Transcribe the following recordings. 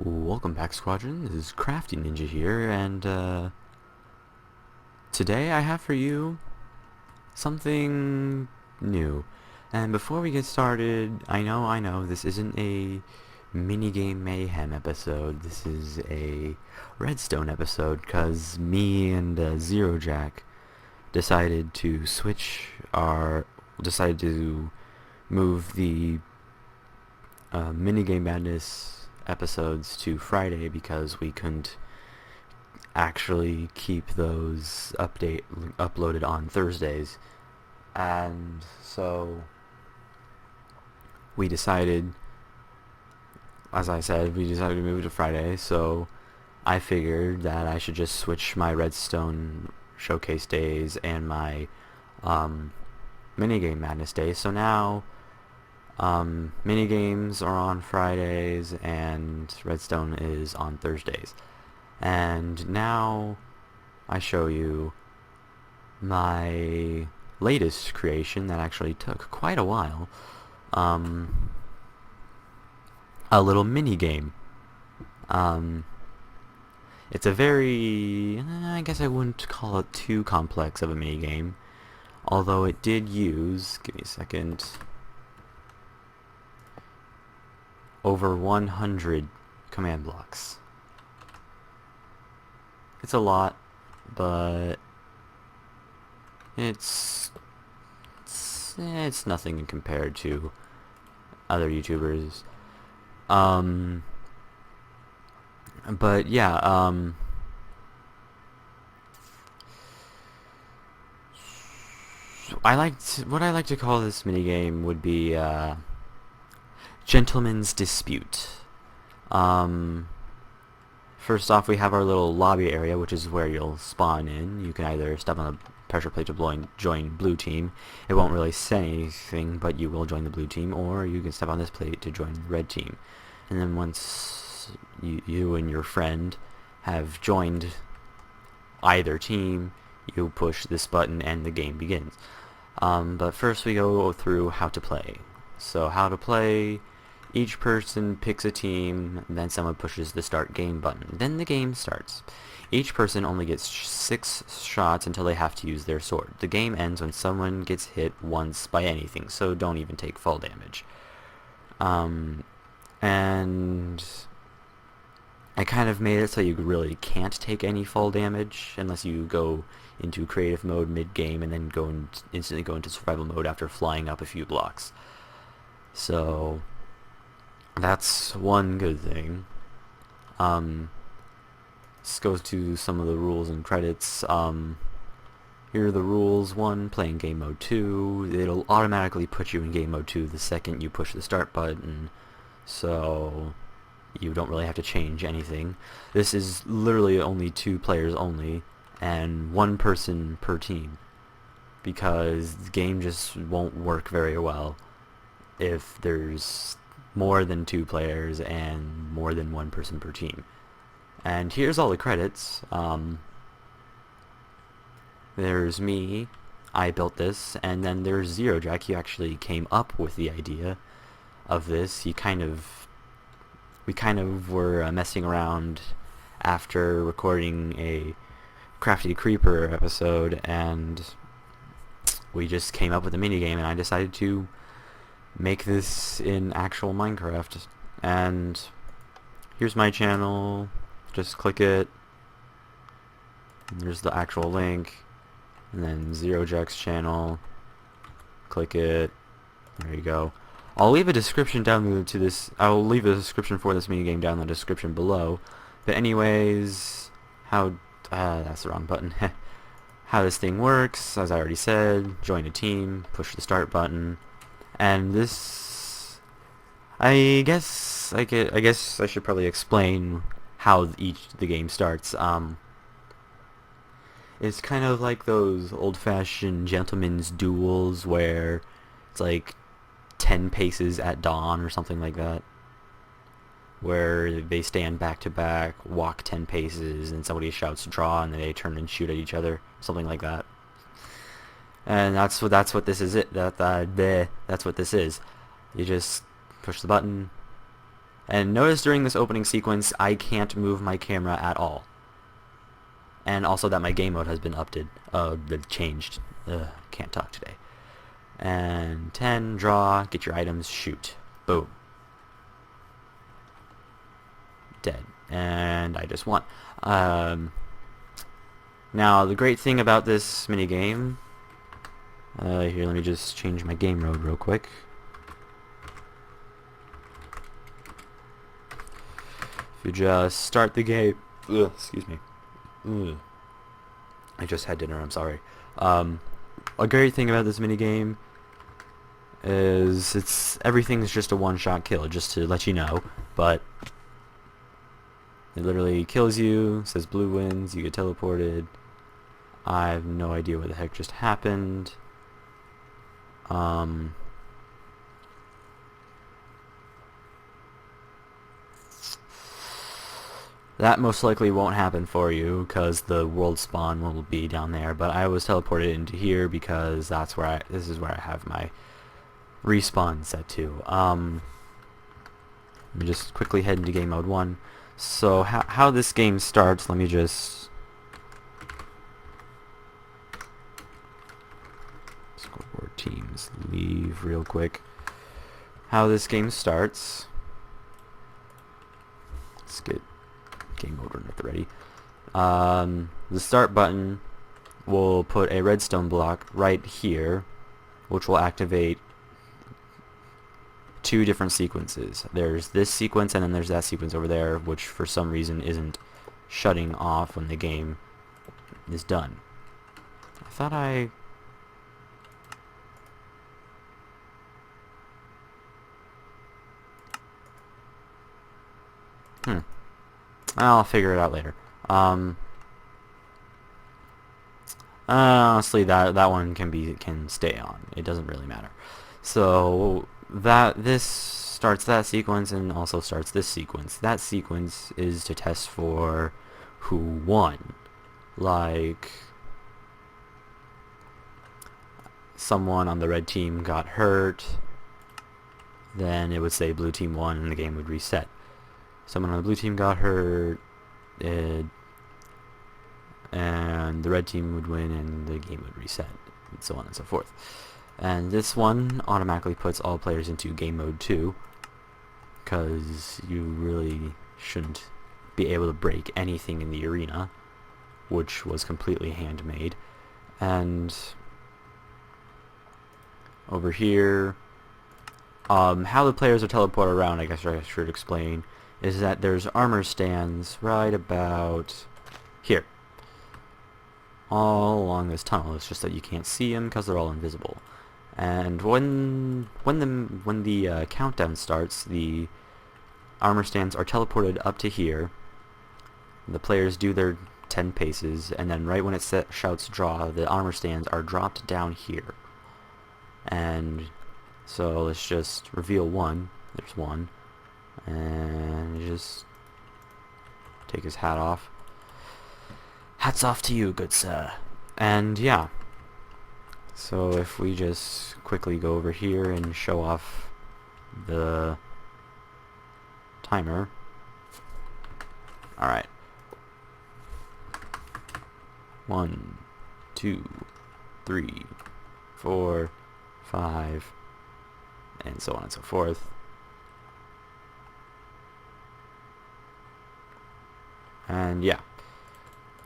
Welcome back, Squadron. This is Crafty Ninja here, and today I have for you something new. And before we get started, I know, this isn't a Minigame Mayhem episode. This is a Redstone episode, because me and Zero Jack decided to move the Minigame Madness episodes to Friday because we couldn't actually keep those uploaded on Thursdays, and so we decided, as I said, to move it to Friday. So I figured that I should just switch my Redstone showcase days and my Minigame Madness days. So now minigames are on Fridays and Redstone is on Thursdays. And now I show you my latest creation that actually took quite a while. A little minigame. It's a very, I guess I wouldn't call it too complex of a minigame, although it did use, give me a second, over 100 command blocks. It's a lot, but it's nothing compared to other YouTubers. But yeah, what I like to call this minigame would be Gentleman's Dispute. First off, we have our little lobby area, which is where you'll spawn in. You can either step on the pressure plate to join blue team. It won't really say anything, but you will join the blue team, or you can step on this plate to join the red team. And then once you and your friend have joined either team, you push this button and the game begins. But first we go through how to play. So how to play: each person picks a team, then someone pushes the start game button. Then the game starts. Each person only gets 6 shots until they have to use their sword. The game ends when someone gets hit once by anything, so don't even take fall damage. And I kind of made it so you really can't take any fall damage unless you go into creative mode mid-game and then instantly go into survival mode after flying up a few blocks. So that's one good thing. This goes to some of the rules and credits. Here are the rules. 1, playing game mode. 2, it'll automatically put you in game mode 2 the second you push the start button, so you don't really have to change anything. This is literally only 2 players only, and 1 person per team, because the game just won't work very well if there's more than 2 players and more than 1 person per team. And here's all the credits. There's me, I built this, and then there's Zero Jack. He actually came up with the idea of this. We kind of were messing around after recording a Crafty Creeper episode, and we just came up with a minigame, and I decided to make this in actual Minecraft. And here's my channel. Just click it. There's the actual link. And then Zero Jack's channel. Click it. There you go. I'll leave a description down to this. I'll leave a description for this minigame down in the description below. But anyways, that's the wrong button. How this thing works, as I already said: join a team, push the start button, and this, I guess I should probably explain how the game starts. It's kind of like those old-fashioned gentlemen's duels where it's like 10 paces at dawn or something like that, where they stand back to back, walk 10 paces, and somebody shouts draw, and then they turn and shoot at each other, something like that. And that's what this is. That's what this is. You just push the button, And notice during this opening sequence, I can't move my camera at all. And also that my game mode has been changed. Can't talk today. And 10, draw, get your items, shoot. Boom. Dead. And I just won. Now, the great thing about this minigame... here, let me just change my game mode real quick. If you just start the game... Ugh, excuse me. Ugh. I just had dinner, I'm sorry. A great thing about this minigame is everything's just a one-shot kill, just to let you know, but it literally kills you, says blue wins, you get teleported. I have no idea what the heck just happened. That most likely won't happen for you because the world spawn will be down there, but I was teleported into here because this is where I have my respawn set to. Let me just quickly head into game mode 1. So how this game starts, let me just scoreboard teams leave real quick. How this game starts, let's get game mode at the ready. The start button will put a redstone block right here, which will activate 2 different sequences. There's this sequence and then there's that sequence over there, which for some reason isn't shutting off when the game is done. I thought I'll figure it out later. Honestly, that one can stay on. It doesn't really matter. So this starts that sequence and also starts this sequence. That sequence is to test for who won. Like, someone on the red team got hurt, then it would say blue team won and the game would reset. Someone on the blue team got hurt, and the red team would win and the game would reset, and so on and so forth. And this one automatically puts all players into game mode 2, because you really shouldn't be able to break anything in the arena, which was completely handmade. And over here, how the players are teleported around, I guess I should explain, is that there's armor stands right about here, all along this tunnel. It's just that you can't see them because they're all invisible. And when the countdown starts, the armor stands are teleported up to here. The players do their 10 paces, and then right when it shouts draw, the armor stands are dropped down here. And so let's just reveal one. There's one. And just take his hat off. Hats off to you, good sir. And yeah. So if we just quickly go over here and show off the timer. Alright. 1, 2, 3, 4, 5, and so on and so forth. And yeah,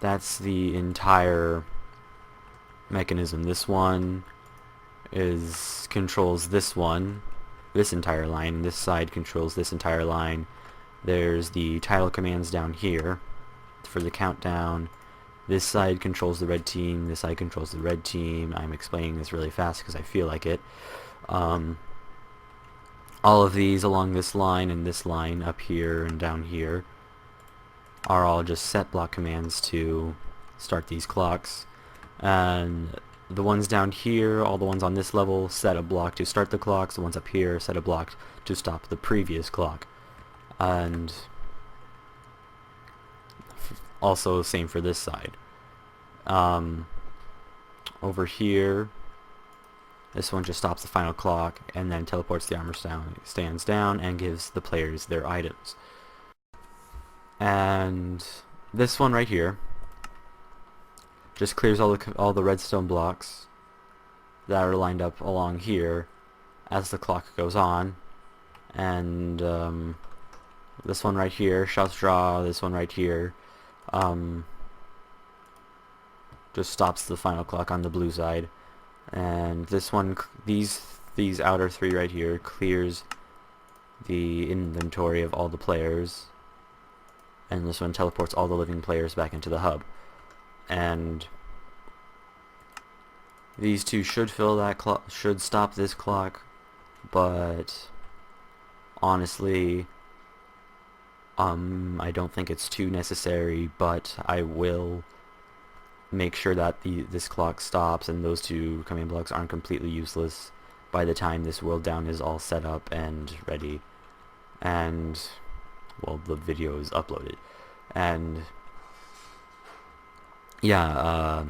that's the entire mechanism. This one controls this entire line. This side controls this entire line. There's the title commands down here for the countdown. This side controls the red team. This side controls the red team. I'm explaining this really fast because I feel like it. All of these along this line and this line up here and down here are all just set block commands to start these clocks. And the ones down here, all the ones on this level, set a block to start the clocks. The ones up here set a block to stop the previous clock. And also same for this side. Over here, This one just stops the final clock and then teleports the armor stands down and gives the players their items. And this one right here just clears all the redstone blocks that are lined up along here as the clock goes on. And this one right here, shots draw, this one right here, just stops the final clock on the blue side. And this one, these outer three right here clears the inventory of all the players, and this one teleports all the living players back into the hub. And these two should fill that clock, should stop this clock, but honestly, I don't think it's too necessary, but I will make sure that this clock stops and those two command blocks aren't completely useless by the time this world down is all set up and ready, and well, the video is uploaded. And yeah,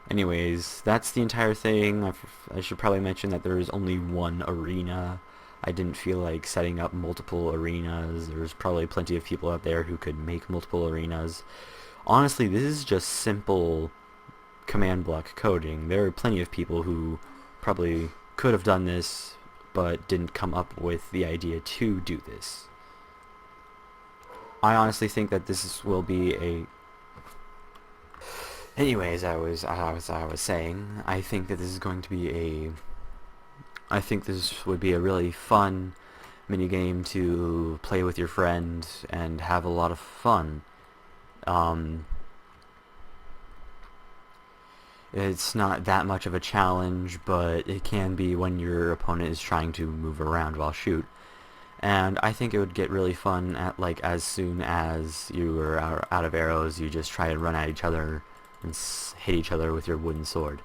anyways, that's the entire thing. I should probably mention that there is only one arena. I didn't feel like setting up multiple arenas. There's probably plenty of people out there who could make multiple arenas. Honestly, this is just simple command block coding. There are plenty of people who probably could have done this but didn't come up with the idea to do this. I honestly think that this will be a... Anyways, I was saying, I think that this is going to be a... I think this would be a really fun minigame to play with your friends and have a lot of fun. It's not that much of a challenge, but it can be when your opponent is trying to move around while shoot. And I think it would get really fun at, like, as soon as you are out of arrows, you just try to run at each other and hit each other with your wooden sword.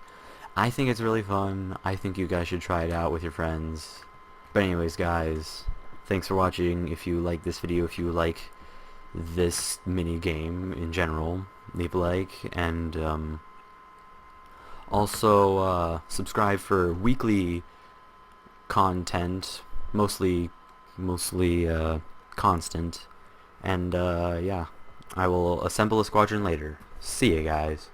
I think it's really fun. I think you guys should try it out with your friends. But anyways, guys, thanks for watching. If you like this video, if you like this mini game in general, leave a like, and also subscribe for weekly content, mostly constant. And yeah, I will assemble a squadron later. See ya, guys.